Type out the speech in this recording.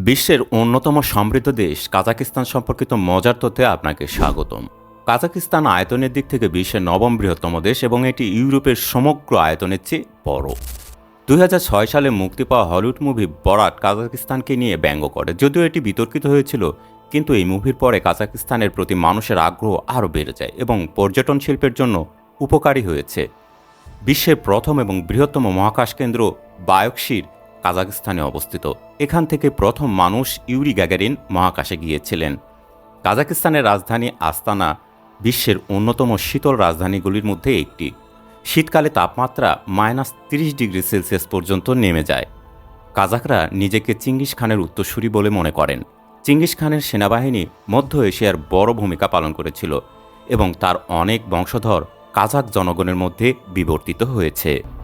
বিশ্বের অন্যতম সমৃদ্ধ দেশ কাজাকিস্তান সম্পর্কিত মজার তথ্যে আপনাকে স্বাগতম। কাজাকিস্তান আয়তনের দিক থেকে বিশ্বের নবম বৃহত্তম দেশ এবং এটি ইউরোপের সমগ্র আয়তনের চেয়ে বড়। 2006 সালে মুক্তি পাওয়া হলিউড মুভি বরাত কাজাকিস্তানকে নিয়ে ব্যঙ্গ করে, যদিও এটি বিতর্কিত হয়েছিল। কিন্তু এই মুভির পরে কাজাকিস্তানের প্রতি মানুষের আগ্রহ আরও বেড়ে যায় এবং পর্যটন শিল্পের জন্য উপকারী হয়েছে। বিশ্বের প্রথম এবং বৃহত্তম মহাকাশ কেন্দ্র বায়কশির কাজাকিস্তানে অবস্থিত। এখান থেকে প্রথম মানুষ ইউরি গ্যাগারিন মহাকাশে গিয়েছিলেন। কাজাকিস্তানের রাজধানী আস্তানা বিশ্বের অন্যতম শীতল রাজধানীগুলির মধ্যে একটি। শীতকালে তাপমাত্রা -30 ডিগ্রি সেলসিয়াস পর্যন্ত নেমে যায়। কাজাকরা নিজেকে চিঙ্গিস খানের উত্তরসূরি বলে মনে করেন। চিঙ্গিস খানের সেনাবাহিনী মধ্য এশিয়ার বড় ভূমিকা পালন করেছিল এবং তার অনেক বংশধর কাজাক জনগণের মধ্যে বিবর্তিত হয়েছে।